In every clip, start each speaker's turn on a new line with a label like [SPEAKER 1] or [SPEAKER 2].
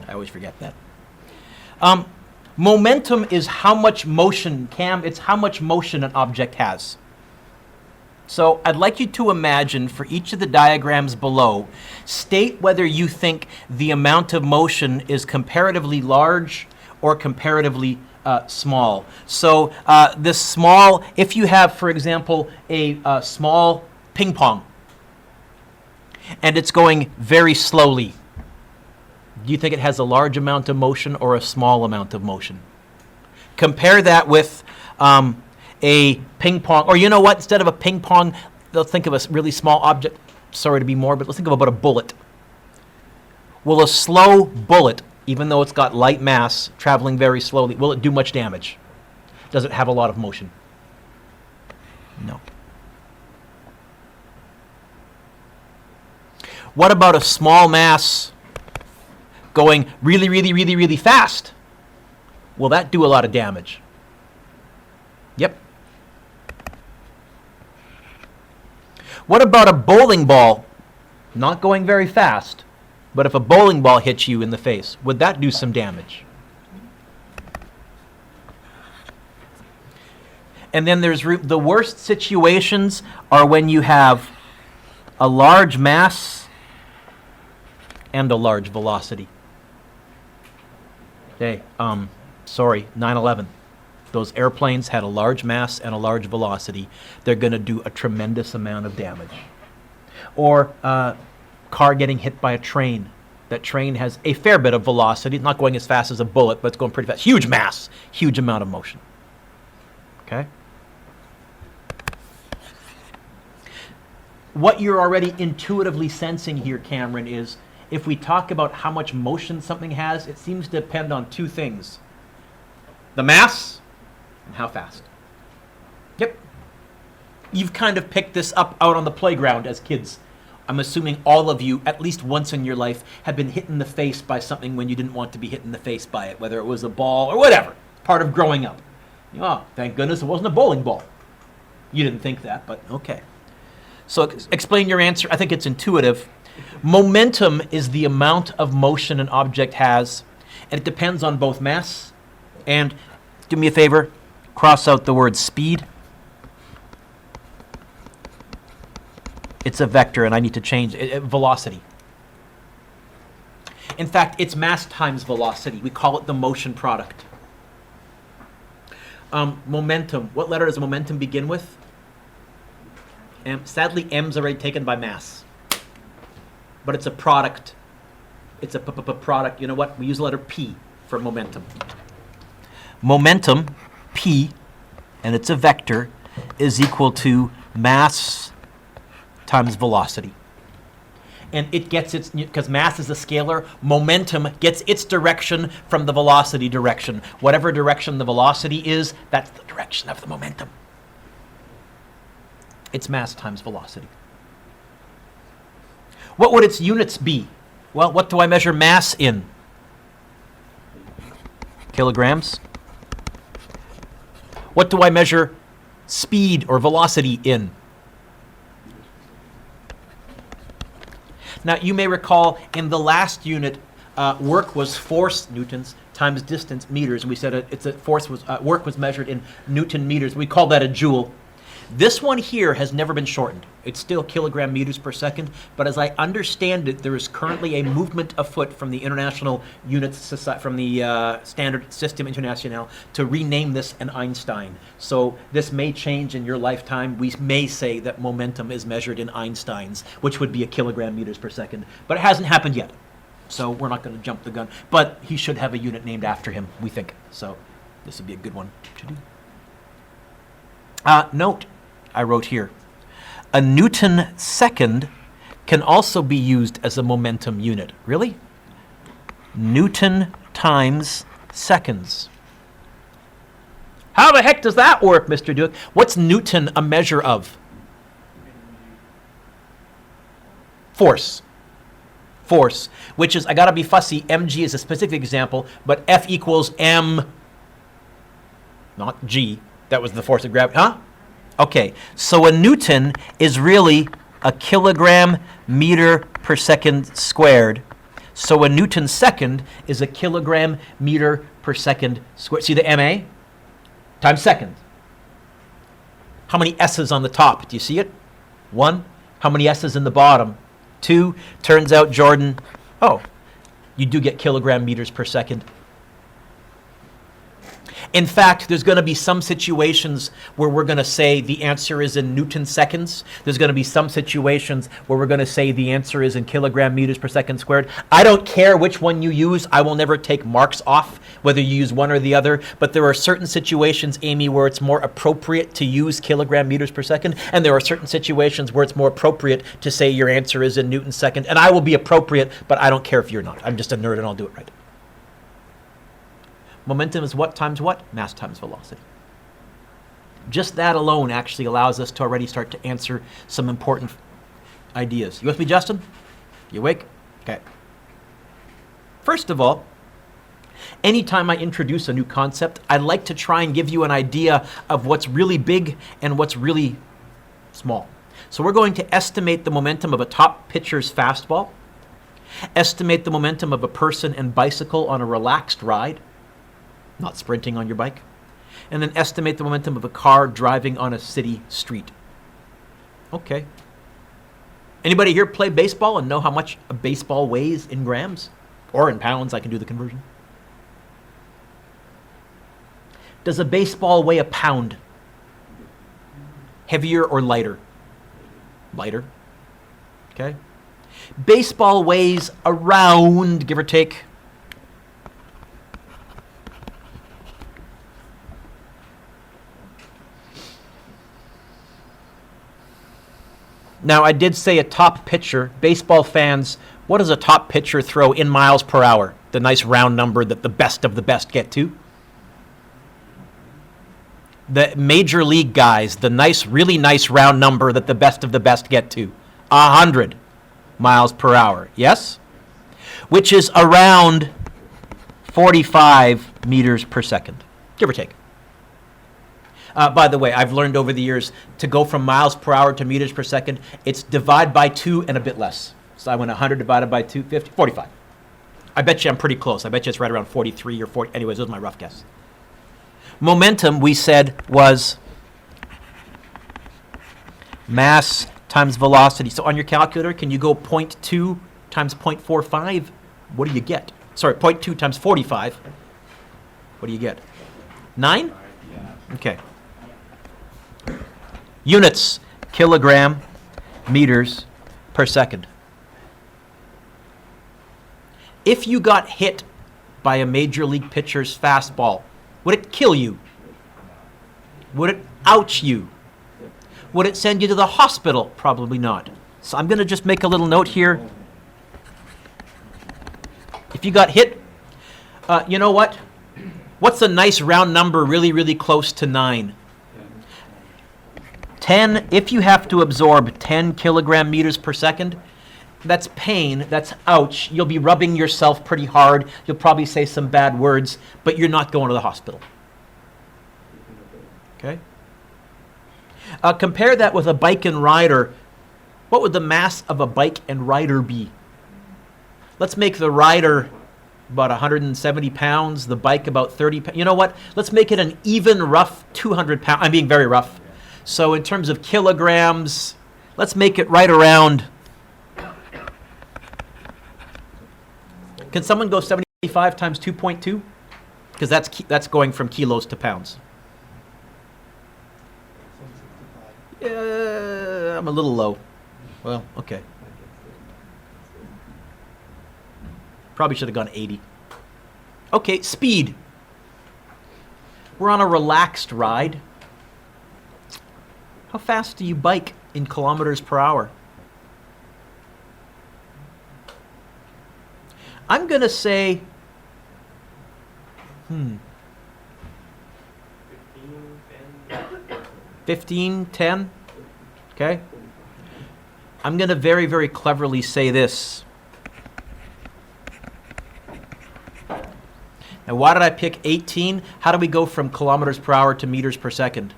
[SPEAKER 1] I always forget that. Momentum is how much motion, Cam, it's how much motion an object has. So I'd like you to imagine for each of the diagrams below, state whether you think the amount of motion is comparatively large or comparatively small. So this small, if you have, for example, a small ping pong, and it's going very slowly, do you think it has a large amount of motion or a small amount of motion? Compare that with a ping pong, or you know what, instead of a ping pong, they'll think of a really small object. Sorry to be morbid, let's think of about a bullet. Will a slow bullet, even though it's got light mass, traveling very slowly, will it do much damage? Does it have a lot of motion? No. What about a small mass going really, really, really, really fast? Will that do a lot of damage? Yep. What about a bowling ball not going very fast, but if a bowling ball hits you in the face, would that do some damage? And then there's the worst situations are when you have a large mass and a large velocity. Okay, sorry, 9/11. Those airplanes had a large mass and a large velocity. They're going to do a tremendous amount of damage. Or car getting hit by a train. That train has a fair bit of velocity. It's not going as fast as a bullet, but it's going pretty fast. Huge mass, huge amount of motion. Okay? What you're already intuitively sensing here, Cameron, is if we talk about how much motion something has, it seems to depend on two things. The mass and how fast. Yep. You've kind of picked this up out on the playground as kids. I'm assuming all of you, at least once in your life, have been hit in the face by something when you didn't want to be hit in the face by it, whether it was a ball or whatever. Part of growing up. Oh, thank goodness it wasn't a bowling ball. You didn't think that, but okay. So explain your answer. I think it's intuitive. Momentum is the amount of motion an object has, and it depends on both mass and, do me a favor, cross out the word speed. It's a vector, and I need to change it. Velocity. In fact, it's mass times velocity. We call it the motion product. Momentum. What letter does momentum begin with? Sadly, M's already taken by mass. But it's a product. It's a product. You know what? We use the letter P for momentum. Momentum, P, and it's a vector, is equal to mass times velocity. And it gets its, because mass is a scalar, momentum gets its direction from the velocity direction. Whatever direction the velocity is, that's the direction of the momentum. It's mass times velocity. What would its units be? Well, what do I measure mass in? Kilograms. What do I measure speed or velocity in? Now, you may recall in the last unit, work was force, newtons, times distance, meters. We said work was measured in Newton meters. We call that a joule. This one here has never been shortened. It's still kilogram meters per second, but as I understand it, there is currently a movement afoot from the International Units Society, from the Standard System International, to rename this an Einstein. So this may change in your lifetime. We may say that momentum is measured in Einsteins, which would be a kilogram meters per second, but it hasn't happened yet. So we're not going to jump the gun, but he should have a unit named after him, we think. So this would be a good one to do. Note, I wrote here, a Newton second can also be used as a momentum unit. Really? Newton times seconds. How the heck does that work, Mr. Dueck? What's Newton a measure of? Force. Force, which is, I gotta be fussy, mg is a specific example, but F equals m, not g. That was the force of gravity, huh? Okay, so a Newton is really a kilogram meter per second squared. So a Newton second is a kilogram meter per second squared. See the MA? Times second. How many S's on the top? Do you see it? 1. How many S's in the bottom? 2. Turns out, Jordan, you do get kilogram meters per second. In fact, there's going to be some situations where we're going to say the answer is in Newton seconds. There's going to be some situations where we're going to say the answer is in kilogram meters per second squared. I don't care which one you use. I will never take marks off whether you use one or the other. But there are certain situations, Amy, where it's more appropriate to use kilogram meters per second. And there are certain situations where it's more appropriate to say your answer is in Newton second. And I will be appropriate, but I don't care if you're not. I'm just a nerd and I'll do it right. Momentum is what times what? Mass times velocity. Just that alone actually allows us to already start to answer some important ideas. You with me, Justin? You awake? Okay. First of all, anytime I introduce a new concept, I like to try and give you an idea of what's really big and what's really small. So we're going to estimate the momentum of a top pitcher's fastball, estimate the momentum of a person and bicycle on a relaxed ride, not sprinting on your bike, and then estimate the momentum of a car driving on a city street. Okay. Anybody here play baseball and know how much a baseball weighs in grams? Or in pounds, I can do the conversion. Does a baseball weigh a pound? Heavier or lighter? Lighter. Okay. Baseball weighs around, give or take, now, I did say a top pitcher. Baseball fans, what does a top pitcher throw in miles per hour? The nice round number that the best of the best get to. The major league guys, the nice, really nice round number that the best of the best get to. 100 miles per hour, yes? Which is around 45 meters per second, give or take. By the way, I've learned over the years to go from miles per hour to meters per second, it's divide by 2 and a bit less. So I went 100 divided by 2, 50, 45. I bet you I'm pretty close. I bet you it's right around 43 or 40. Anyways, that was my rough guess. Momentum, we said, was mass times velocity. So on your calculator, can you go 0.2 times 0.45? What do you get? Sorry, 0.2 times 45. What do you get? 9? Okay. Units, kilogram, meters per second. If you got hit by a major league pitcher's fastball, would it kill you? Would it ouch you? Would it send you to the hospital? Probably not. So I'm going to just make a little note here. If you got hit, you know what? What's a nice round number really, really close to 9? 10, if you have to absorb 10 kilogram meters per second, that's pain, that's ouch. You'll be rubbing yourself pretty hard. You'll probably say some bad words, but you're not going to the hospital. Okay? Compare that with a bike and rider. What would the mass of a bike and rider be? Let's make the rider about 170 pounds, the bike about 30 pounds. You know what? Let's make it an even rough 200 pounds. I'm being very rough. So in terms of kilograms, let's make it right around. Can someone go 75 times 2.2? Because that's going from kilos to pounds. I'm a little low. Well, okay. Probably should have gone 80. Okay, speed. We're on a relaxed ride. How fast do you bike in kilometers per hour? I'm going to say, 15, 10. Okay. I'm going to very, very cleverly say this. Now, why did I pick 18? How do we go from kilometers per hour to meters per second?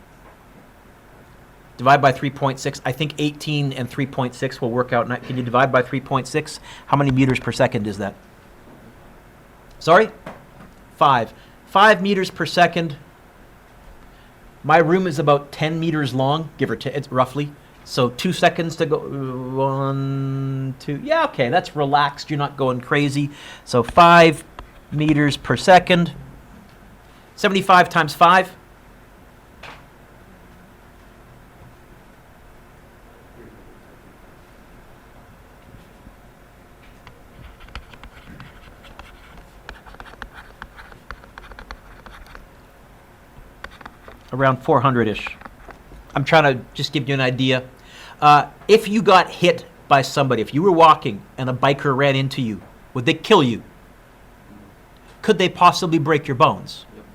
[SPEAKER 1] Divide by 3.6. I think 18 and 3.6 will work out. Can you divide by 3.6? How many meters per second is that? Sorry? 5. 5 meters per second. My room is about 10 meters long, give or take, it's roughly. So 2 seconds to go. 1, 2. Yeah, okay, that's relaxed. You're not going crazy. So 5 meters per second. 75 times 5. Around 400-ish. I'm trying to just give you an idea. If you got hit by somebody, if you were walking and a biker ran into you, would they kill you? Could they possibly break your bones? Yep.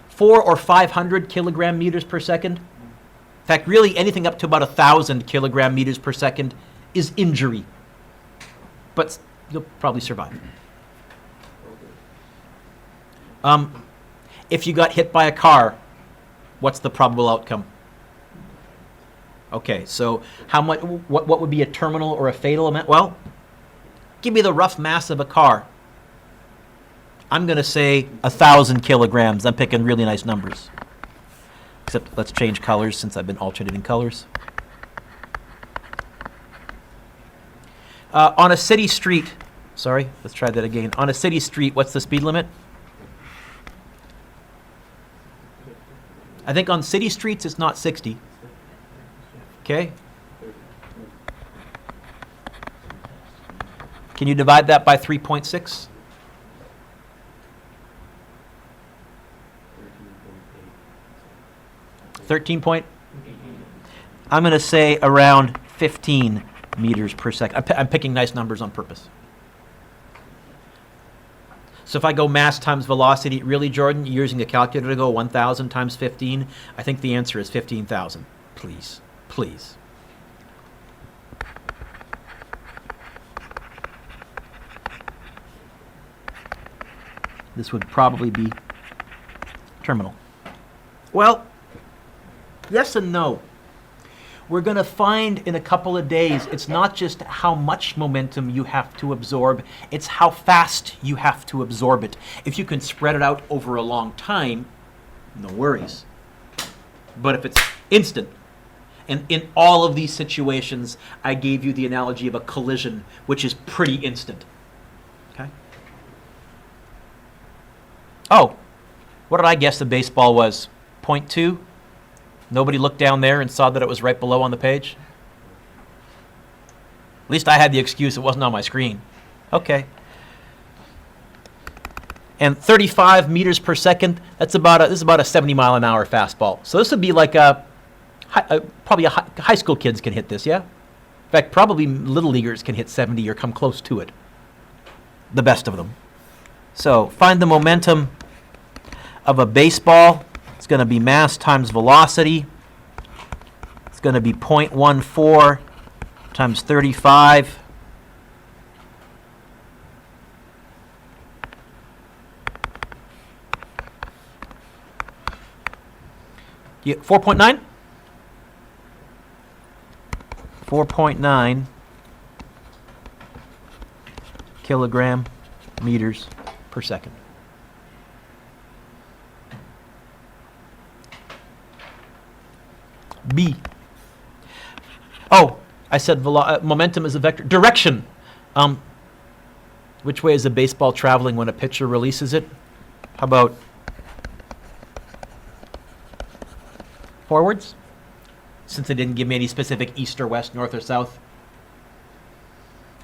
[SPEAKER 1] 400 or 500 kilogram meters per second? In fact, really anything up to about 1,000 kilogram meters per second is injury. But you'll probably survive. If you got hit by a car, what's the probable outcome? Okay, so how much? What would be a terminal or a fatal event? Well, give me the rough mass of a car. I'm going to say 1,000 kilograms. I'm picking really nice numbers. Except let's change colors since I've been alternating colors. On a city street, sorry, let's try that again. On a city street, what's the speed limit? I think on city streets it's not 60. Okay. Can you divide that by 3.6? 13 point? I'm going to say around 15 meters per second. I'm picking nice numbers on purpose. So if I go mass times velocity, really, Jordan, you're using a calculator to go 1,000 times 15? I think the answer is 15,000. Please, please. This would probably be terminal. Well, yes and no. We're going to find in a couple of days, it's not just how much momentum you have to absorb, it's how fast you have to absorb it. If you can spread it out over a long time, no worries. But if it's instant, and in all of these situations, I gave you the analogy of a collision, which is pretty instant. Okay? Oh, what did I guess the baseball was? 0.2? Nobody looked down there and saw that it was right below on the page? At least I had the excuse it wasn't on my screen. Okay. And 35 meters per second, this is about a 70 mile an hour fastball. So this would be like probably high school kids can hit this, yeah? In fact, probably little leaguers can hit 70 or come close to it. The best of them. So find the momentum of a baseball. It's going to be mass times velocity. It's going to be 0.14 times 35. Yeah, 4.9? 4.9 kilogram meters per second. B. Oh, I said momentum is a vector. Direction. Which way is a baseball traveling when a pitcher releases it? How about forwards? Since they didn't give me any specific east or west, north or south.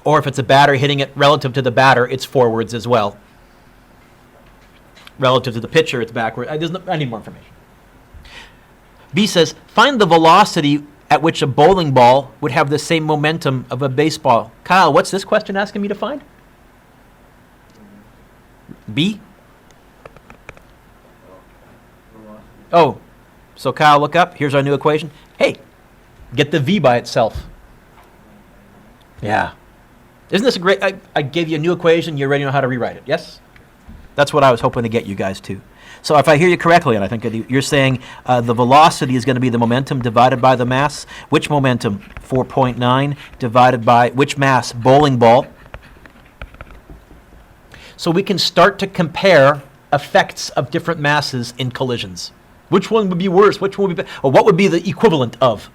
[SPEAKER 1] Or if it's a batter hitting it relative to the batter, it's forwards as well. Relative to the pitcher, it's backward. I need more information. B says, find the velocity at which a bowling ball would have the same momentum of a baseball. Kyle, what's this question asking me to find? B? Oh, so Kyle, look up. Here's our new equation. Hey, get the V by itself. Yeah. Isn't this a great, I gave you a new equation, you already know how to rewrite it, yes? That's what I was hoping to get you guys to. So if I hear you correctly, and I think I do, you're saying the velocity is going to be the momentum divided by the mass. Which momentum? 4.9 divided by which mass? Bowling ball. So we can start to compare effects of different masses in collisions. Which one would be worse? Which one would be better? Or what would be the equivalent of?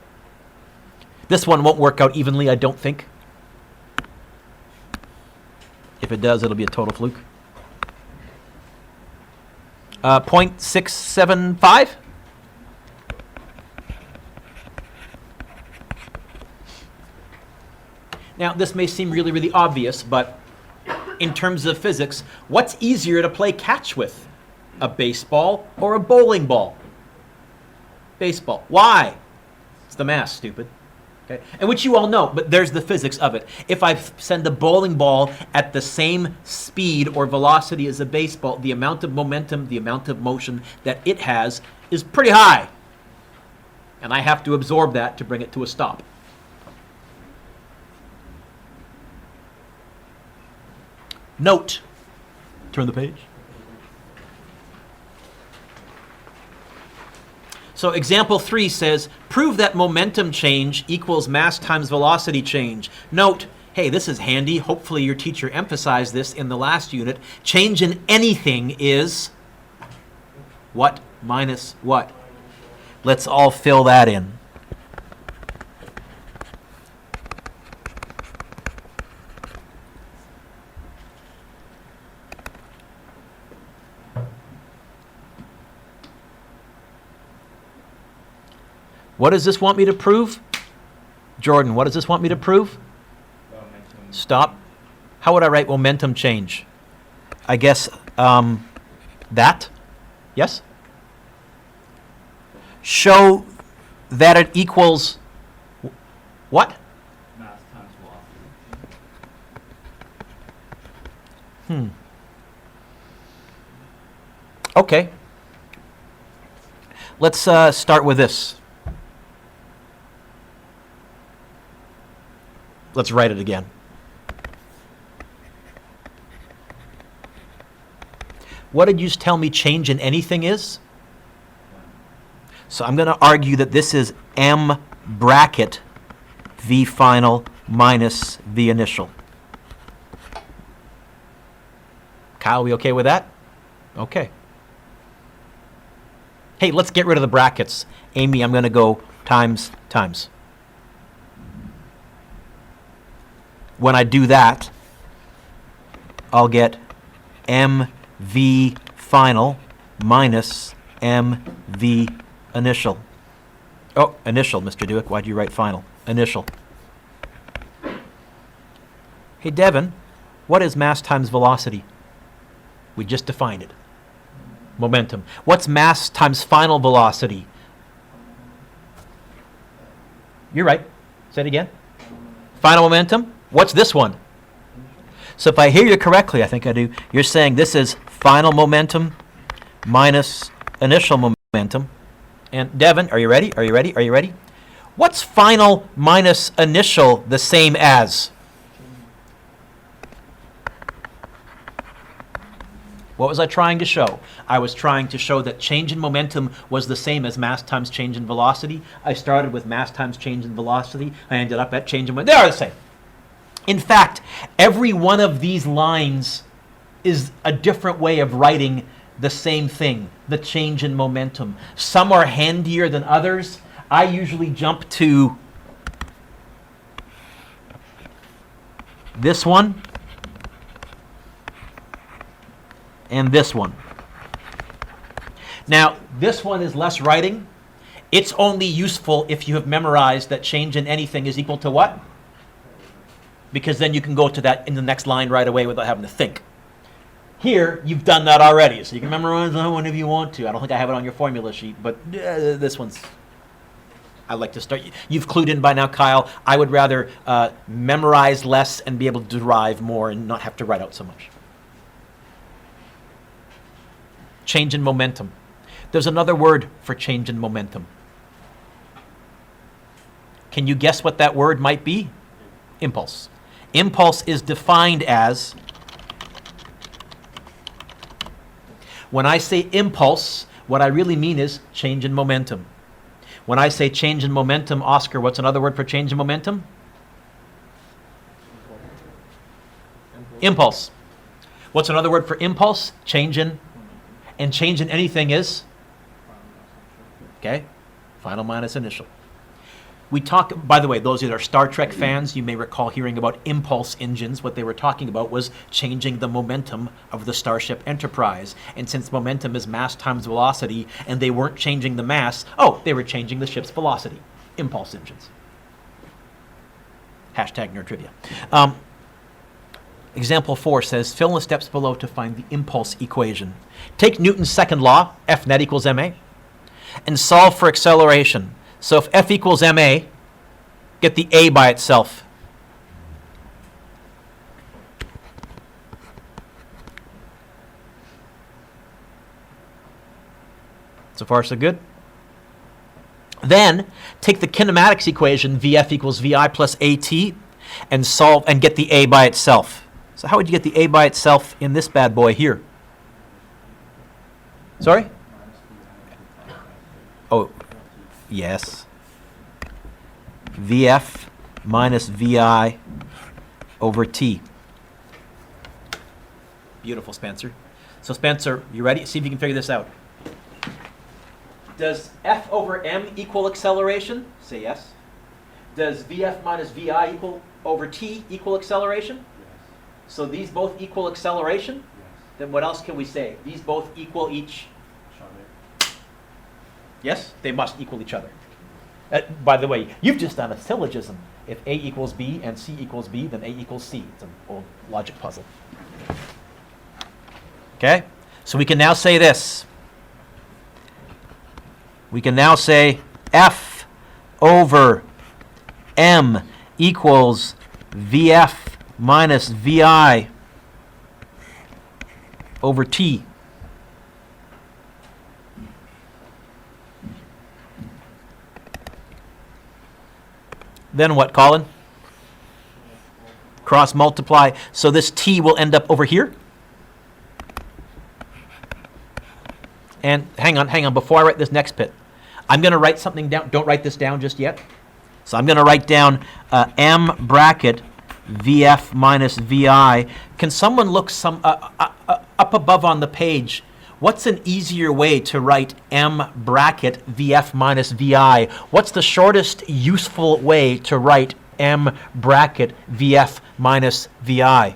[SPEAKER 1] This one won't work out evenly, I don't think. If it does, it'll be a total fluke. 0.675? Now, this may seem really, really obvious, but in terms of physics, what's easier to play catch with? A baseball or a bowling ball? Baseball. Why? It's the mass, stupid. Okay? And which you all know, but there's the physics of it. If I send a bowling ball at the same speed or velocity as a baseball, the amount of momentum, the amount of motion that it has is pretty high. And I have to absorb that to bring it to a stop. Note. Turn the page. So example 3 says, prove that momentum change equals mass times velocity change. Note, hey, this is handy. Hopefully your teacher emphasized this in the last unit. Change in anything is what minus what? Let's all fill that in. What does this want me to prove? Jordan, what does this want me to prove? Momentum. Stop. How would I write momentum change? I guess that? Yes? Show that it equals what?
[SPEAKER 2] Mass times velocity.
[SPEAKER 1] Okay. Let's start with this. Let's write it again. What did you tell me change in anything is? So I'm going to argue that this is M bracket V final minus V initial. Kyle, we okay with that? Okay. Hey, let's get rid of the brackets. Amy, I'm going to go times. When I do that, I'll get MV final minus MV initial. Oh, initial, Mr. Dueck. Why'd you write final? Initial. Hey, Devin, what is mass times velocity? We just defined it. Momentum. What's mass times final velocity? You're right. Say it again. Final momentum. What's this one? So if I hear you correctly, I think I do, you're saying this is final momentum minus initial momentum. And Devin, are you ready? Are you ready? Are you ready? What's final minus initial the same as? What was I trying to show? I was trying to show that change in momentum was the same as mass times change in velocity. I started with mass times change in velocity. I ended up at change in momentum. They are the same. In fact, every one of these lines is a different way of writing the same thing, the change in momentum. Some are handier than others. I usually jump to this one and this one. Now, this one is less writing. It's only useful if you have memorized that change in anything is equal to what? Because then you can go to that in the next line right away without having to think. Here, you've done that already, so you can memorize that one if you want to. I don't think I have it on your formula sheet, but this one's... I like to start... You've clued in by now, Kyle. I would rather memorize less and be able to derive more and not have to write out so much. Change in momentum. There's another word for change in momentum. Can you guess what that word might be? Impulse. Impulse is defined as When I say impulse, what I really mean is change in momentum. When I say change in momentum, Oscar, what's another word for change in momentum? Impulse. What's another word for impulse? Change in. And change in anything is? Okay. Final minus initial. We talk, by the way, those that are Star Trek fans, you may recall hearing about impulse engines. What they were talking about was changing the momentum of the Starship Enterprise. And since momentum is mass times velocity, and they weren't changing the mass, they were changing the ship's velocity. Impulse engines. Hashtag nerd trivia. Example 4 says, fill in the steps below to find the impulse equation. Take Newton's second law, F net equals ma, and solve for acceleration. So if F equals ma, get the a by itself. So far, so good. Then take the kinematics equation, Vf equals Vi plus At, and solve and get the a by itself. So how would you get the a by itself in this bad boy here? Sorry? Oh, yes. Vf minus Vi over T. Beautiful, Spencer. So Spencer, you ready? See if you can figure this out. Does F over m equal acceleration? Say yes. Does Vf minus Vi equal over T equal acceleration?
[SPEAKER 2] Yes.
[SPEAKER 1] So these both equal acceleration?
[SPEAKER 2] Yes.
[SPEAKER 1] Then what else can we say? These both equal each. Yes, they must equal each other. By the way, you've just done a syllogism. If A equals B and C equals B, then A equals C. It's an old logic puzzle. Okay? So we can now say this. We can now say F over M equals Vf minus Vi over T. Then what, Colin? Cross multiply. So this T will end up over here. And hang on. Before I write this next bit, I'm going to write something down. Don't write this down just yet. So I'm going to write down M bracket Vf minus Vi. Can someone look up above on the page? What's an easier way to write M bracket Vf minus Vi? What's the shortest useful way to write M bracket Vf minus Vi?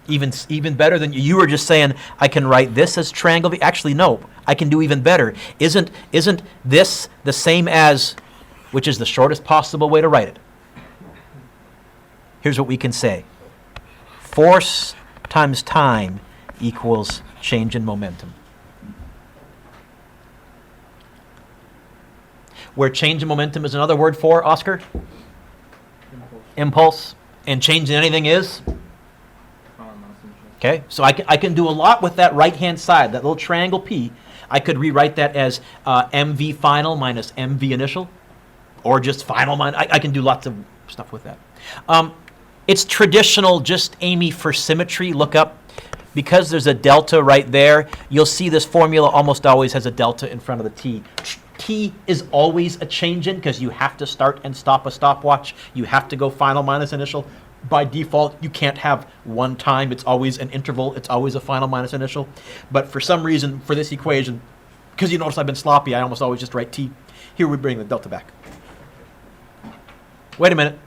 [SPEAKER 1] Even better than you were just saying, I can write this as triangle V. Actually, no, I can do even better. Isn't this the same as, which is the shortest possible way to write it? Here's what we can say. Force times time equals change in momentum. Where change in momentum is another word for, Oscar? Impulse. And change in anything is? Okay, so I can do a lot with that right-hand side, that little triangle P. I could rewrite that as MV final minus MV initial, or just final minus. I can do lots of stuff with that. It's traditional, just Amy, for symmetry, look up. Because there's a delta right there, you'll see this formula almost always has a delta in front of the T. T is always a change in because you have to start and stop a stopwatch. You have to go final minus initial. By default, you can't have one time. It's always an interval. It's always a final minus initial. But for some reason, for this equation, because you notice I've been sloppy, I almost always just write T. Here we bring the delta back. Wait a minute.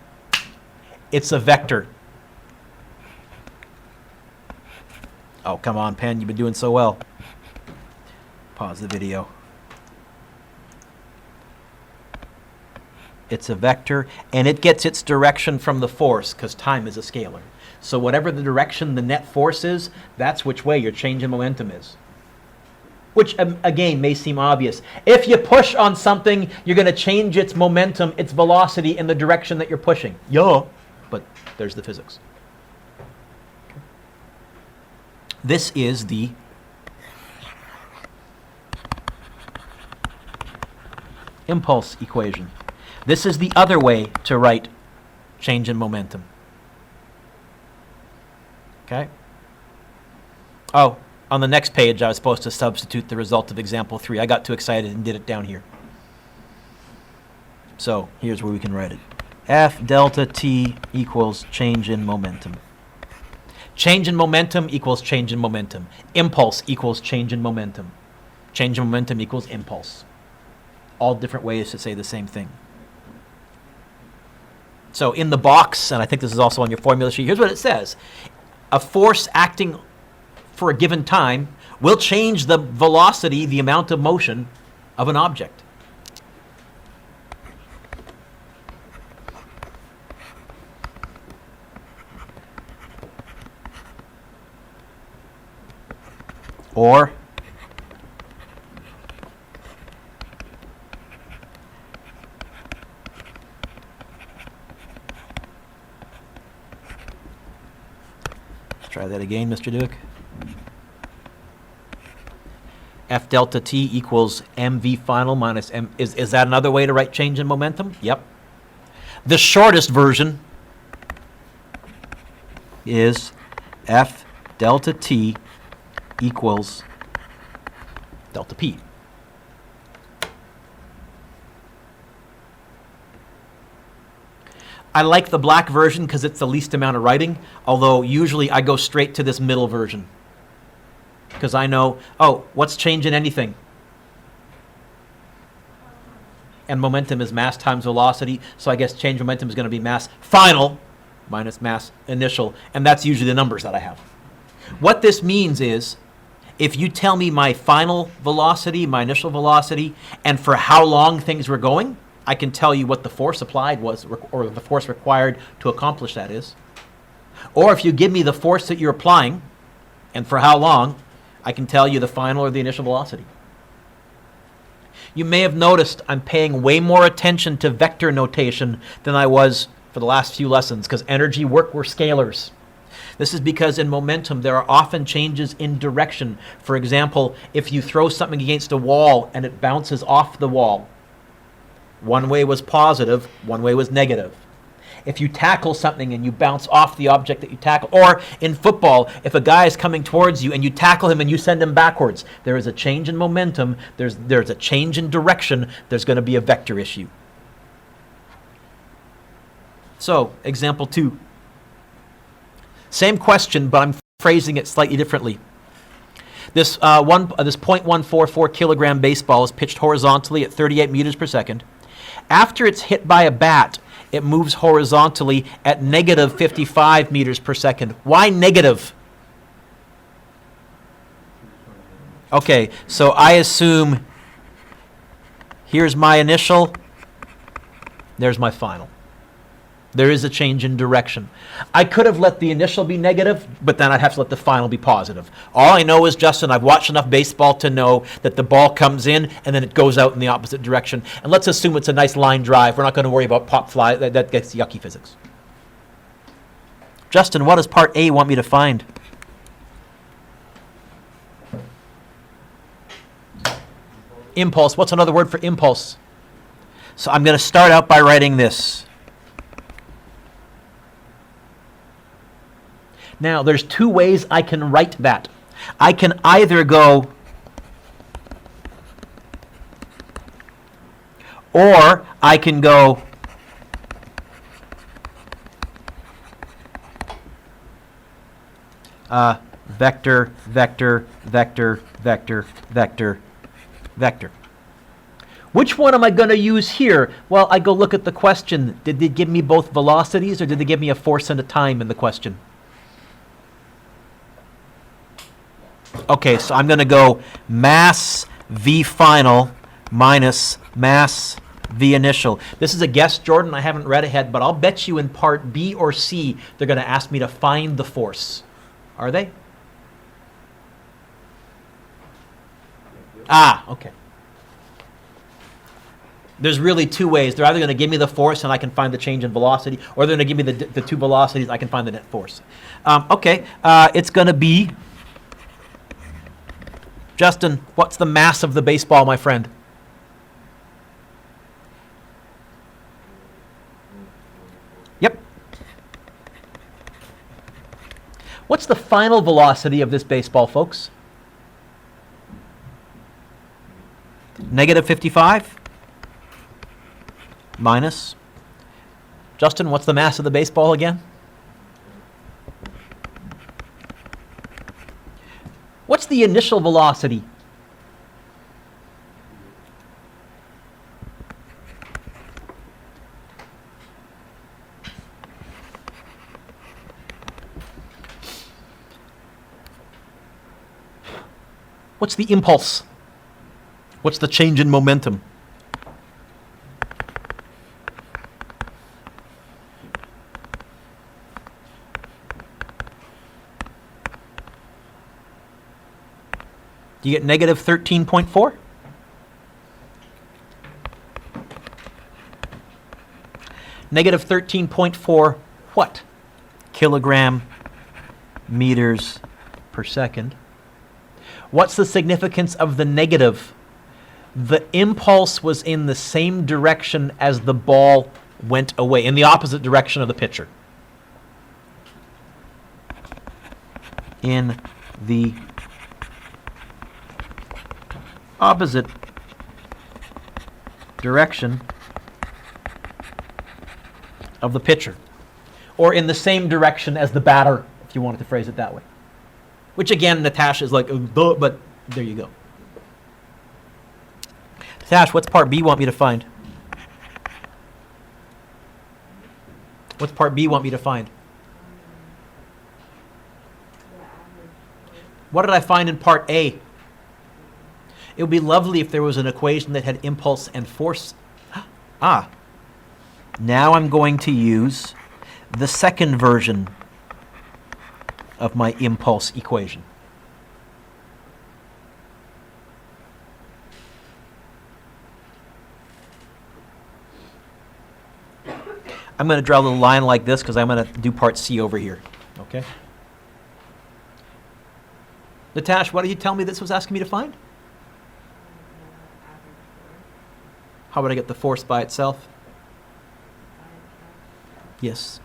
[SPEAKER 1] It's a vector. Oh, come on, Pen. You've been doing so well. Pause the video. It's a vector, and it gets its direction from the force, because time is a scalar. So whatever the direction the net force is, that's which way your change in momentum is. Which, again, may seem obvious. If you push on something, you're going to change its momentum, its velocity, in the direction that you're pushing. Yeah. But there's the physics. This is the impulse equation. This is the other way to write change in momentum. Okay. Oh, on the next page, I was supposed to substitute the result of example 3. I got too excited and did it down here. So here's where we can write it. F delta t equals change in momentum. Change in momentum equals change in momentum. Impulse equals change in momentum. Change in momentum equals impulse. All different ways to say the same thing. So in the box, and I think this is also on your formula sheet, here's what it says. A force acting for a given time will change the velocity, the amount of motion of an object. Or let's try that again, Mr. Dueck. F delta t equals mv final minus m. Is that another way to write change in momentum? Yep. The shortest version is F delta t equals delta p. I like the black version because it's the least amount of writing, although usually I go straight to this middle version. Because I know, oh, what's change in anything? And momentum is mass times velocity, so I guess change momentum is going to be mass final minus mass initial, and that's usually the numbers that I have. What this means is, if you tell me my final velocity, my initial velocity, and for how long things were going, I can tell you what the force applied was, or the force required to accomplish that is. Or if you give me the force that you're applying, and for how long, I can tell you the final or the initial velocity. You may have noticed I'm paying way more attention to vector notation than I was for the last few lessons, because energy, work were scalars. This is because in momentum there are often changes in direction. For example, if you throw something against a wall and it bounces off the wall, one way was positive, one way was negative. If you tackle something and you bounce off the object that you tackle, or in football, if a guy is coming towards you and you tackle him and you send him backwards, there is a change in momentum, there's a change in direction, there's going to be a vector issue. So, example 2. Same question, but I'm phrasing it slightly differently. This .144 kilogram baseball is pitched horizontally at 38 meters per second. After it's hit by a bat, it moves horizontally at negative 55 meters per second. Why negative? Okay, so I assume here's my initial, there's my final. There is a change in direction. I could have let the initial be negative, but then I'd have to let the final be positive. All I know is, Justin, I've watched enough baseball to know that the ball comes in and then it goes out in the opposite direction. And let's assume it's a nice line drive. We're not going to worry about pop fly. That gets yucky physics. Justin, what does part A want me to find? Impulse. What's another word for impulse? So I'm going to start out by writing this. Now, there's two ways I can write that. I can either go, or I can go vector, vector, vector, vector, vector, vector. Which one am I going to use here? Well, I go look at the question. Did they give me both velocities, or did they give me a force and a time in the question? Okay, so I'm going to go mass V final minus mass V initial. This is a guess, Jordan. I haven't read ahead, but I'll bet you in part B or C, they're going to ask me to find the force. Are they? Ah, okay. There's really two ways. They're either going to give me the force and I can find the change in velocity, or they're going to give me the two velocities, I can find the net force. It's going to be... Justin, what's the mass of the baseball, my friend? Yep. What's the final velocity of this baseball, folks? Negative 55 minus. Justin, what's the mass of the baseball again? What's the initial velocity? What's the impulse? What's the change in momentum? Do you get negative 13.4? Negative 13.4 what? Kilogram meters per second. What's the significance of the negative? The impulse was in the same direction as the ball went away, in the opposite direction of the pitcher. In the opposite direction of the pitcher. Or in the same direction as the batter, if you wanted to phrase it that way. Which again, Natasha is like, duh, but there you go. Natasha, what's part B want me to find? What's part B want me to find? What did I find in part A? It would be lovely if there was an equation that had impulse and force. Ah, now I'm going to use the second version of my impulse equation. I'm going to draw a little line like this because I'm going to do part C over here. Okay? Natasha, what did you tell me this was asking me to find? How would I get the force by itself? Yes.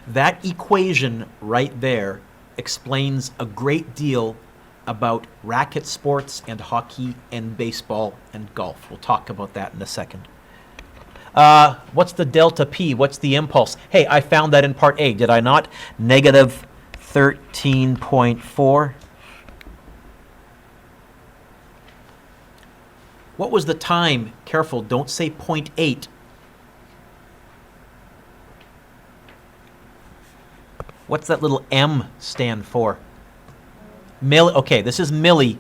[SPEAKER 1] That equation right there explains a great deal about racket sports and hockey and baseball and golf. We'll talk about that in a second. What's the delta P? What's the impulse? Hey, I found that in part A, did I not? Negative 13.4. What was the time? Careful, don't say 0.8. What's that little M stand for? Okay, this is milli.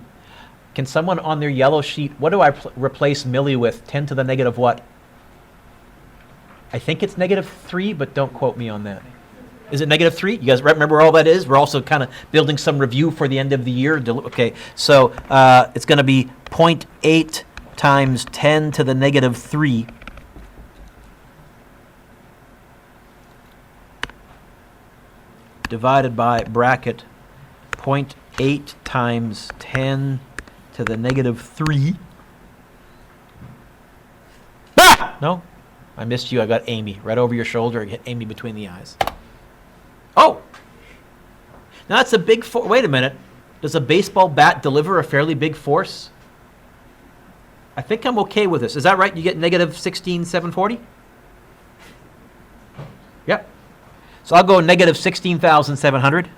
[SPEAKER 1] Can someone on their yellow sheet, what do I replace milli with? 10 to the negative what? I think it's negative 3, but don't quote me on that. Is it negative 3? You guys remember where all that is? We're also kind of building some review for the end of the year. Okay, so it's going to be 0.8 times 10 to the negative 3. Divided by bracket 0.8 times 10 to the negative 3. Ah! No? I missed you. I got Amy right over your shoulder. I hit Amy between the eyes. Oh! Now that's a big force. Wait a minute. Does a baseball bat deliver a fairly big force? I think I'm okay with this. Is that right? You get negative 16,740? Yep. So I'll go negative 16,700.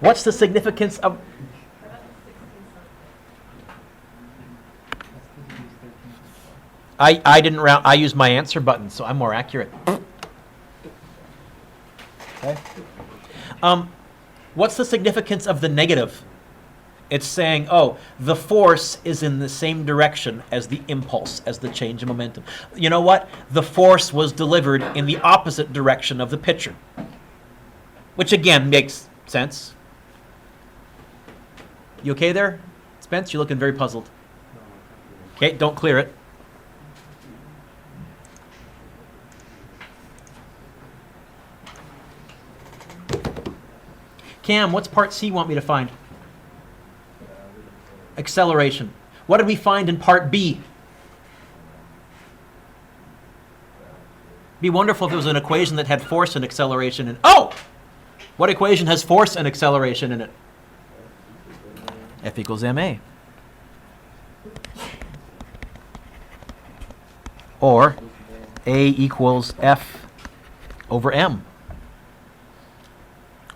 [SPEAKER 1] What's the significance of... I didn't round. I used my answer button, so I'm more accurate. Okay. What's the significance of the negative? It's saying, oh, the force is in the same direction as the impulse, as the change in momentum. You know what? The force was delivered in the opposite direction of the pitcher, which again makes sense. You okay there, Spence? You're looking very puzzled. Okay, don't clear it. Cam, what's part C want me to find? acceleration. What did we find in part B? Be wonderful if there was an equation that had force and acceleration in it. Oh! What equation has force and acceleration in it? F equals ma. Or A equals F over m.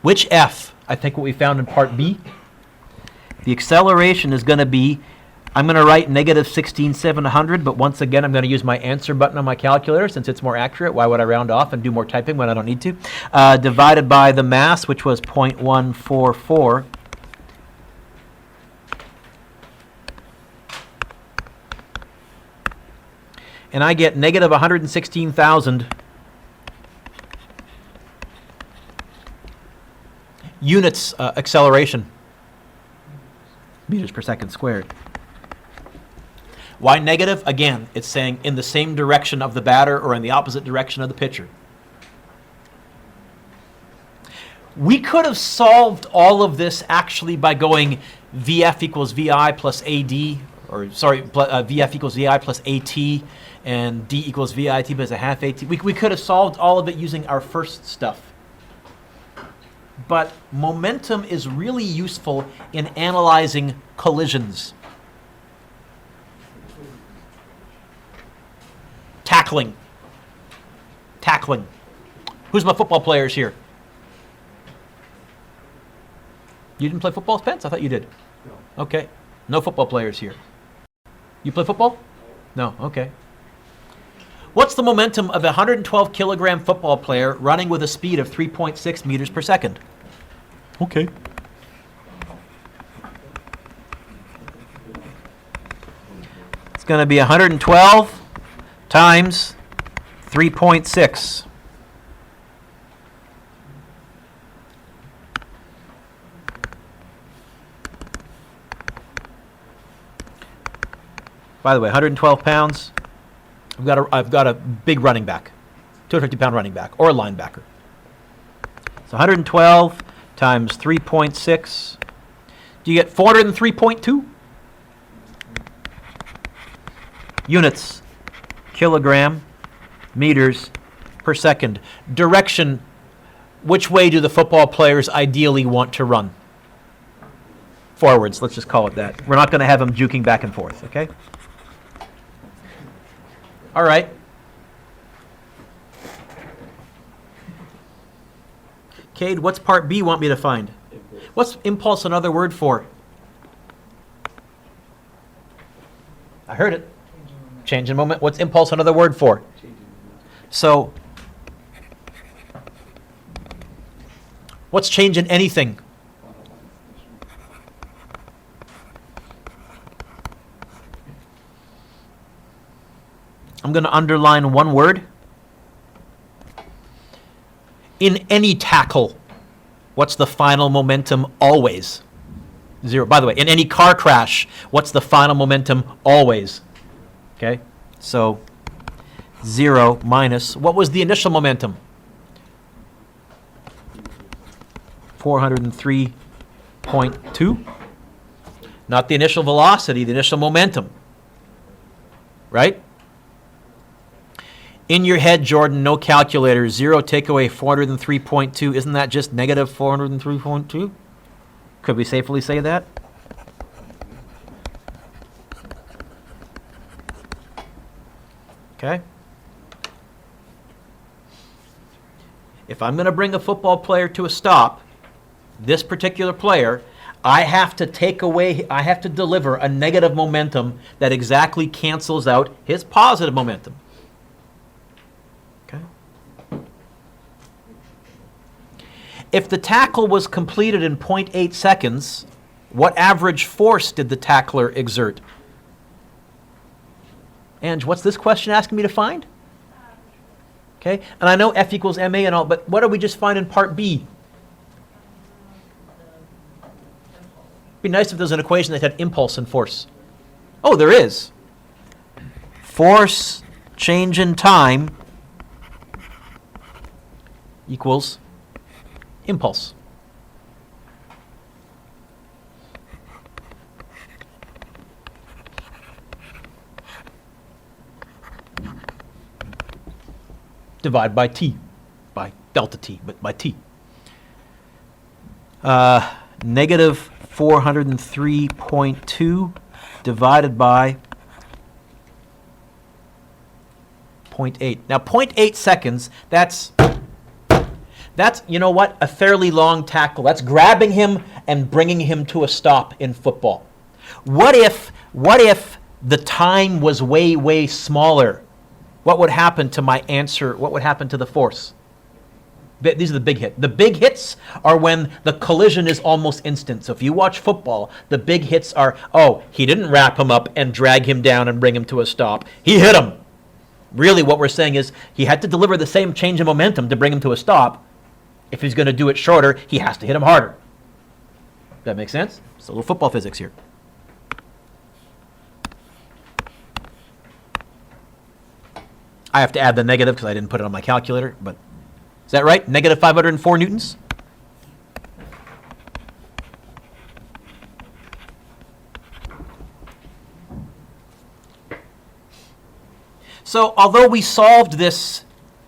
[SPEAKER 1] Which F? I think what we found in part B. The acceleration is going to be, I'm going to write negative 16,700, but once again, I'm going to use my answer button on my calculator since it's more accurate. Why would I round off and do more typing when I don't need to? Divided by the mass, which was 0.144. And I get negative 116,000 units acceleration, meters per second squared. Why negative? Again, it's saying in the same direction of the batter or in the opposite direction of the pitcher. We could have solved all of this actually by going VF equals VI plus AD, or sorry, VF equals VI plus AT, and D equals VIT plus a half AT. We could have solved all of it using our first stuff. But momentum is really useful in analyzing collisions. Tackling. Who's my football players here? You didn't play football, Spence? I thought you did.
[SPEAKER 2] No.
[SPEAKER 1] Okay. No football players here. You play football? No. Okay. What's the momentum of a 112 kilogram football player running with a speed of 3.6 meters per second? Okay. It's going to be 112 times 3.6. By the way, 112 pounds. I've got a big running back, 250-pound running back, or a linebacker. So 112 times 3.6. Do you get 403.2? Units, kilogram, meters per second. Direction, which way do the football players ideally want to run? Forwards, let's just call it that. We're not going to have them juking back and forth, okay? All right. Cade, what's part B want me to find? What's impulse another word for? I heard it. Change in moment. What's impulse another word for? So, what's change in anything? I'm going to underline one word. In any tackle, what's the final momentum always? 0. By the way, in any car crash, what's the final momentum always? Okay, so 0 minus, what was the initial momentum? 403.2. Not the initial velocity, the initial momentum. Right? In your head, Jordan, no calculator. 0 take away 403.2. Isn't that just negative 403.2? Could we safely say that? Okay. If I'm going to bring a football player to a stop, this particular player, I have to deliver a negative momentum that exactly cancels out his positive momentum. Okay. If the tackle was completed in 0.8 seconds, what average force did the tackler exert? Ange, what's this question asking me to find? Okay, and I know F equals ma and all, but what did we just find in part B? It'd be nice if there was an equation that had impulse and force. Oh, there is. Force change in time equals impulse. Divide by t, by delta t, but by t. Negative 403.2 divided by 0.8. Now, 0.8 seconds, that's, you know what, a fairly long tackle. That's grabbing him and bringing him to a stop in football. What if the time was way, way smaller? What would happen to my answer? What would happen to the force? These are the big hits. The big hits are when the collision is almost instant. So if you watch football, the big hits are, oh, he didn't wrap him up and drag him down and bring him to a stop. He hit him. Really what we're saying is he had to deliver the same change in momentum to bring him to a stop. If he's going to do it shorter, he has to hit him harder. Does that make sense? It's a little football physics here. I have to add the negative because I didn't put it on my calculator, but is that right? Negative 504 newtons? So although we solved this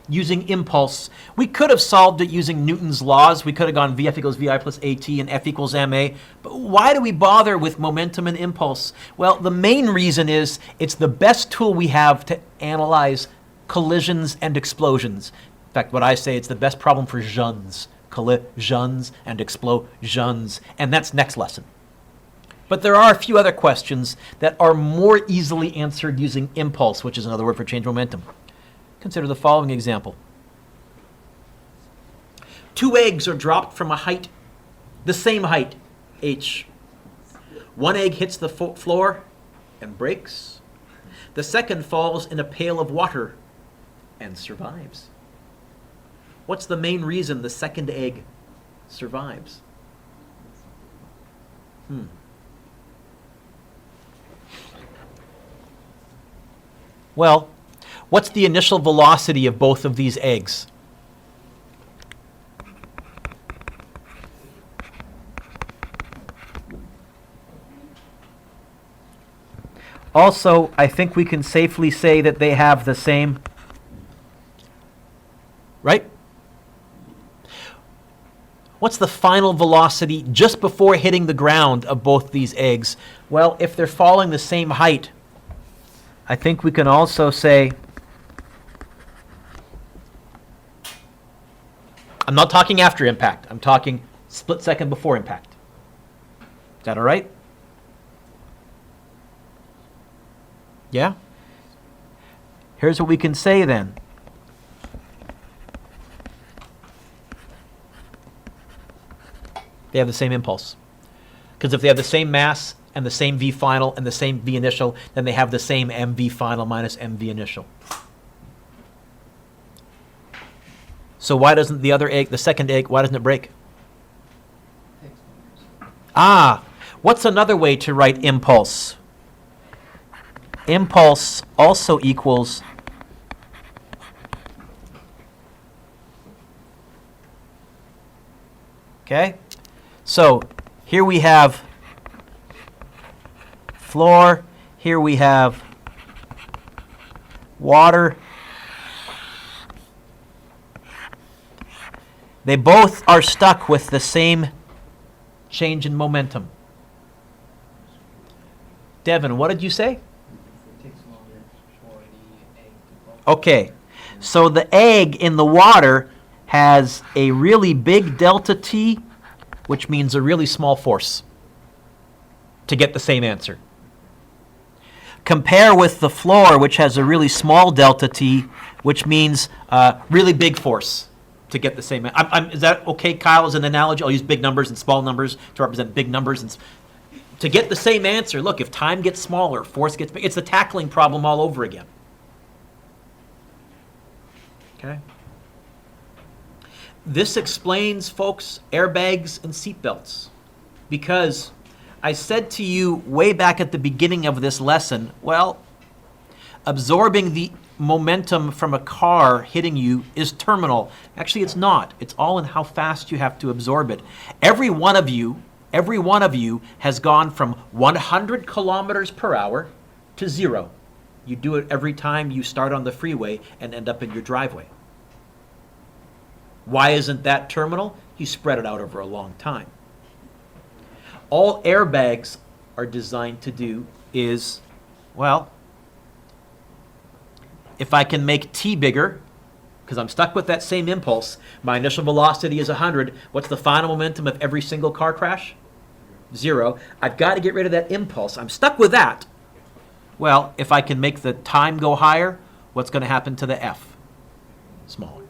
[SPEAKER 1] using impulse, we could have solved it using Newton's laws. We could have gone Vf equals Vi plus At and F equals Ma. But why do we bother with momentum and impulse? Well, the main reason is it's the best tool we have to analyze collisions and explosions. In fact, what I say, it's the best problem for jeunes, collisions and explosions, and that's next lesson. But there are a few other questions that are more easily answered using impulse, which is another word for change momentum. Consider the following example. 2 eggs are dropped from a height, the same height, h. One egg hits the floor and breaks. The second falls in a pail of water and survives. What's the main reason the second egg survives? Well, what's the initial velocity of both of these eggs? Also, I think we can safely say that they have the same, right? What's the final velocity just before hitting the ground of both these eggs? Well, if they're falling the same height, I think we can also say, I'm not talking after impact, I'm talking split second before impact. Is that all right? Yeah? Here's what we can say then. They have the same impulse. Because if they have the same mass and the same V final and the same V initial, then they have the same MV final minus MV initial. So why doesn't the other egg, the second egg, why doesn't it break? What's another way to write impulse? Impulse also equals okay? So here we have floor, here we have water. They both are stuck with the same change in momentum. Devin, what did you say? Okay, so the egg in the water has a really big delta T, which means a really small force, to get the same answer. Compare with the floor, which has a really small delta T, which means really big force to get the same. Is that okay, Kyle, as an analogy? I'll use big numbers and small numbers to represent big numbers. And to get the same answer, look, if time gets smaller, force gets big. It's the tackling problem all over again. Okay. This explains, folks, airbags and seatbelts. Because I said to you way back at the beginning of this lesson, well, absorbing the momentum from a car hitting you is terminal. Actually, it's not. It's all in how fast you have to absorb it. Every one of you has gone from 100 kilometers per hour to 0. You do it every time you start on the freeway and end up in your driveway. Why isn't that terminal? You spread it out over a long time. All airbags are designed to do is, well, if I can make T bigger, because I'm stuck with that same impulse, my initial velocity is 100. What's the final momentum of every single car crash? 0. I've got to get rid of that impulse. I'm stuck with that. Well, if I can make the time go higher, what's going to happen to the F? Smaller.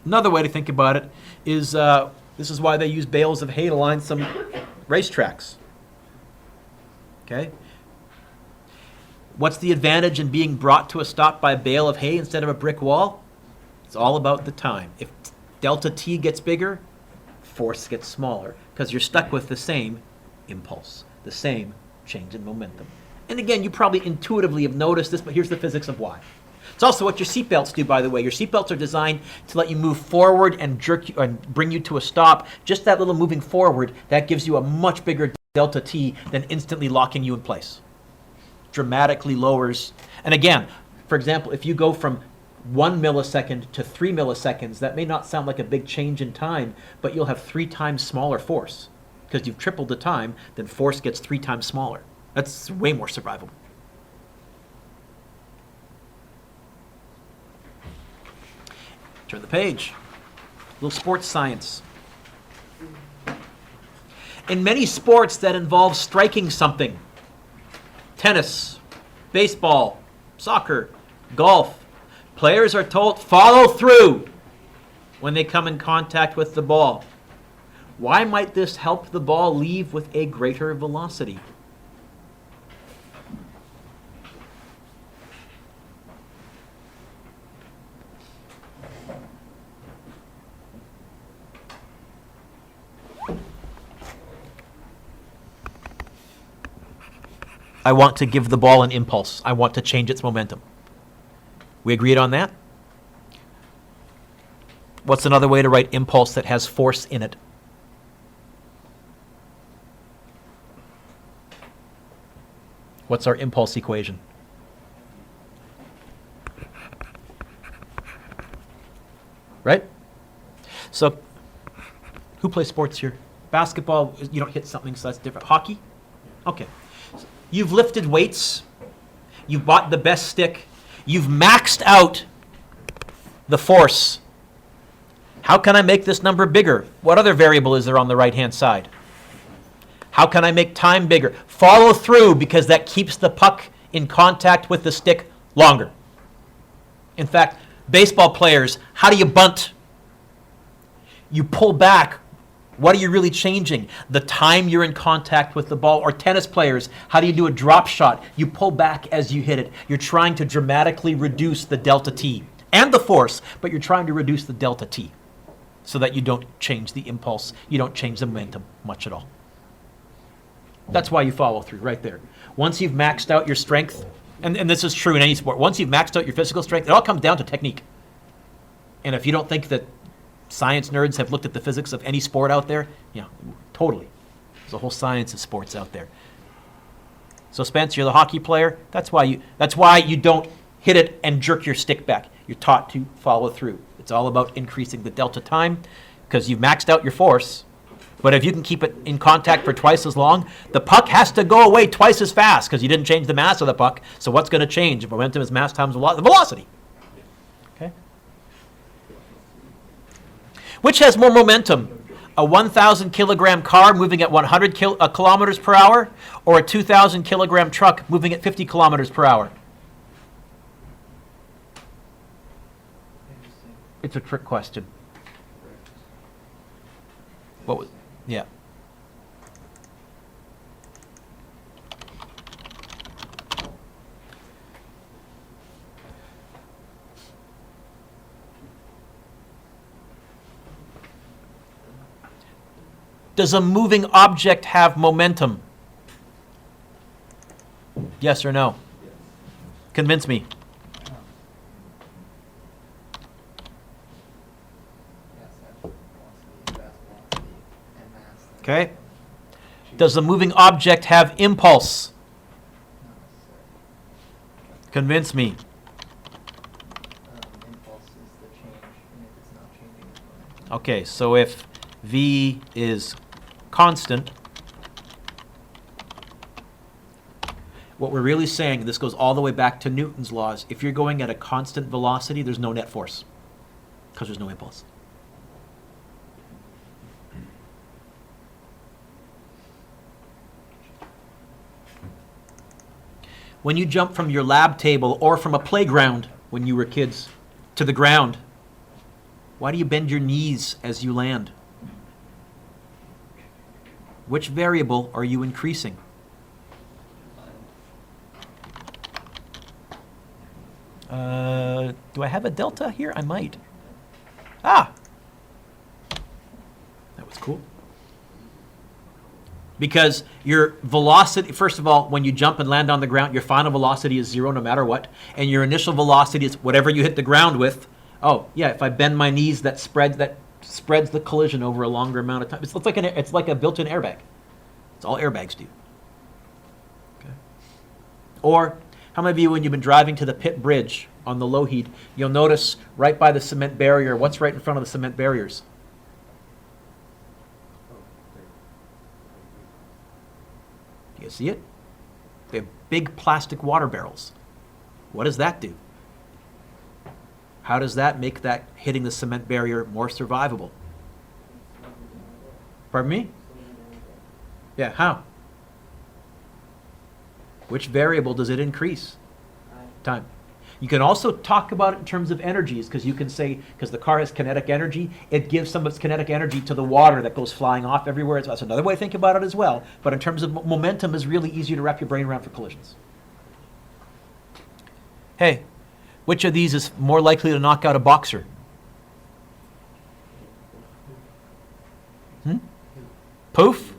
[SPEAKER 1] Another way to think about it is, this is why they use bales of hay to line some racetracks. Okay? What's the advantage in being brought to a stop by a bale of hay instead of a brick wall? It's all about the time. If delta T gets bigger, force gets smaller, because you're stuck with the same impulse, the same change in momentum. And again, you probably intuitively have noticed this, but here's the physics of why. It's also what your seatbelts do, by the way. Your seatbelts are designed to let you move forward and jerk you and bring you to a stop. Just that little moving forward, that gives you a much bigger delta T than instantly locking you in place. Dramatically lowers. And again, for example, if you go from 1 millisecond to 3 milliseconds, that may not sound like a big change in time, but you'll have 3 times smaller force. Because you've tripled the time, then force gets 3 times smaller. That's way more survivable. Turn the page. A little sports science. In many sports that involve striking something, tennis, baseball, soccer, golf, players are told follow through when they come in contact with the ball. Why might this help the ball leave with a greater velocity? I want to give the ball an impulse. I want to change its momentum. We agreed on that? What's another way to write impulse that has force in it? What's our impulse equation? Right? So, who plays sports here? Basketball, you don't hit something, so that's different. Hockey? Okay. You've lifted weights. You've bought the best stick. You've maxed out the force. How can I make this number bigger? What other variable is there on the right-hand side? How can I make time bigger? Follow through, because that keeps the puck in contact with the stick longer. In fact, baseball players, how do you bunt? You pull back. What are you really changing? The time you're in contact with the ball. Or tennis players, how do you do a drop shot? You pull back as you hit it. You're trying to dramatically reduce the delta T and the force, but you're trying to reduce the delta T so that you don't change the impulse, you don't change the momentum much at all. That's why you follow through right there. Once you've maxed out your strength, and this is true in any sport, once you've maxed out your physical strength, it all comes down to technique. And if you don't think that science nerds have looked at the physics of any sport out there, yeah, totally. There's a whole science of sports out there. So Spence, you're the hockey player. That's why you don't hit it and jerk your stick back. You're taught to follow through. It's all about increasing the delta time because you've maxed out your force. But if you can keep it in contact for twice as long, the puck has to go away twice as fast because you didn't change the mass of the puck. So what's going to change? Momentum is mass times the velocity. Okay. Which has more momentum? A 1,000 kilogram car moving at 100 kilometers per hour, or a 2,000 kilogram truck moving at 50 kilometers per hour? It's a trick question. What was? Yeah. Does a moving object have momentum? Yes or no? Convince me. Okay. Does the moving object have impulse? Convince me.
[SPEAKER 3] Impulse is the change, and if it's not changing, it's
[SPEAKER 1] Okay, so if v is constant, what we're really saying, this goes all the way back to Newton's laws, if you're going at a constant velocity, there's no net force, because there's no impulse. When you jump from your lab table or from a playground when you were kids to the ground, why do you bend your knees as you land? Which variable are you increasing? Do I have a delta here? I might. Ah! That was cool. Because your velocity, first of all, when you jump and land on the ground, your final velocity is 0 no matter what. And your initial velocity is whatever you hit the ground with. Oh, yeah, if I bend my knees, that spreads the collision over a longer amount of time. It's like a built-in airbag. It's all airbags do. Okay. Or, how many of you, when you've been driving to the Pitt Bridge on the Lougheed, you'll notice right by the cement barrier, what's right in front of the cement barriers? Do you see it? They have big plastic water barrels. What does that do? How does that make that hitting the cement barrier more survivable? Pardon me? Yeah, how? Which variable does it increase? Time. You can also talk about it in terms of energies, because you can say, because the car has kinetic energy, it gives some of its kinetic energy to the water that goes flying off everywhere. That's another way to think about it as well. But in terms of momentum, is really easier to wrap your brain around for collisions. Hey, which of these is more likely to knock out a boxer? Poof?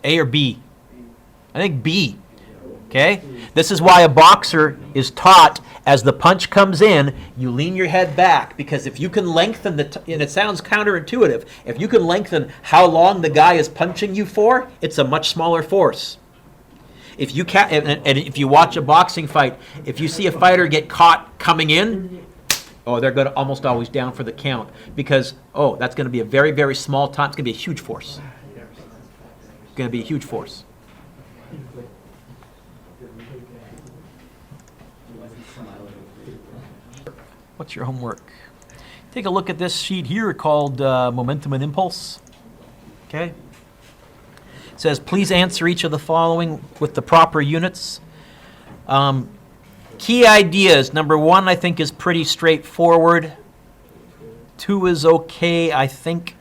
[SPEAKER 1] A or B? I think B. Okay? This is why a boxer is taught as the punch comes in, you lean your head back, because if you can lengthen and it sounds counterintuitive, if you can lengthen how long the guy is punching you for, it's a much smaller force. If you and if you watch a boxing fight, if you see a fighter get caught coming in, oh, they're going to almost always down for the count, because, oh, that's going to be a very, very small time. It's going to be a huge force. It's going to be a huge force. What's your homework? Take a look at this sheet here called Momentum and Impulse. Okay? It says, please answer each of the following with the proper units. Key ideas. Number 1, I think, is pretty straightforward. 2 is okay, I think.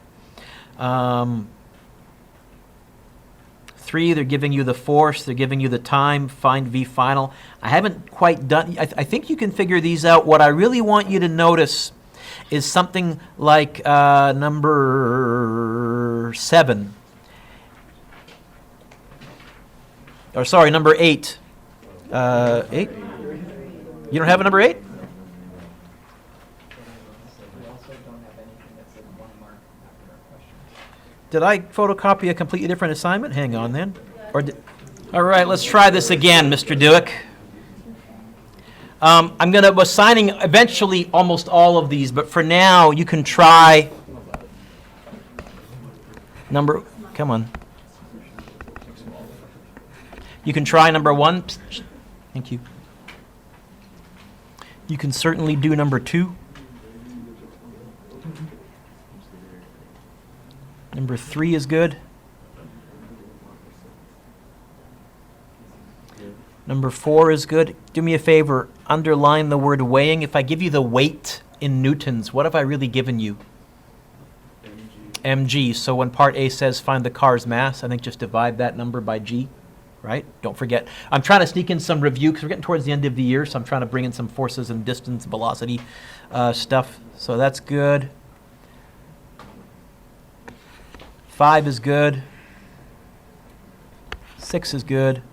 [SPEAKER 1] 3, they're giving you the force, they're giving you the time, find V final. I haven't quite done, I think you can figure these out. What I really want you to notice is something like number 7. Or sorry, number 8. 8? You don't have a number 8?
[SPEAKER 2] We also don't have anything that said 1 mark after our question.
[SPEAKER 1] Did I photocopy a completely different assignment? Hang on then. All right, let's try this again, Mr. Dueck. I'm going to be assigning eventually almost all of these, but for now you can try come on. You can try number 1. Thank you. You can certainly do number 2. Number 3 is good. Number 4 is good. Do me a favor, underline the word weighing. If I give you the weight in newtons, what have I really given you? mg. So when part A says find the car's mass, I think just divide that number by g, right? Don't forget. I'm trying to sneak in some review because we're getting towards the end of the year, so I'm trying to bring in some forces and distance, velocity stuff. So that's good. 5 is good. 6 is good.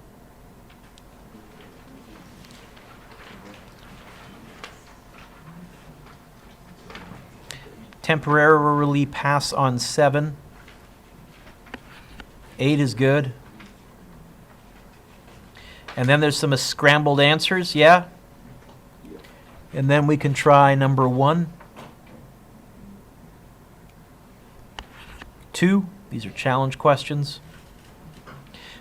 [SPEAKER 1] Temporarily pass on 7. 8 is good. And then there's some scrambled answers, yeah? And then we can try number 1. 2. These are challenge questions.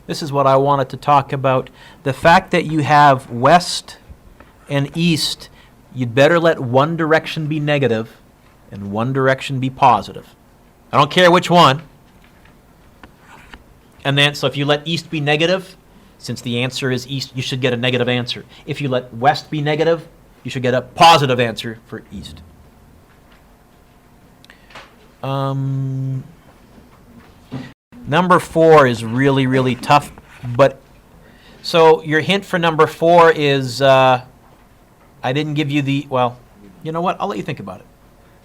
[SPEAKER 1] This is what I wanted to talk about. The fact that you have west and east, you'd better let one direction be negative and one direction be positive. I don't care which one. And then, so if you let east be negative, since the answer is east, you should get a negative answer. If you let west be negative, you should get a positive answer for east. Number 4 is really, really tough, but so your hint for number 4 is I didn't give you the, well, you know what? I'll let you think about it.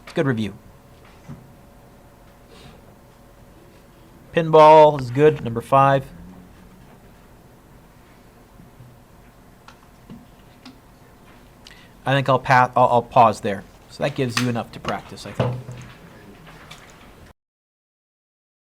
[SPEAKER 1] It's a good review. Pinball is good, number 5. I think I'll pause there. So that gives you enough to practice, I think.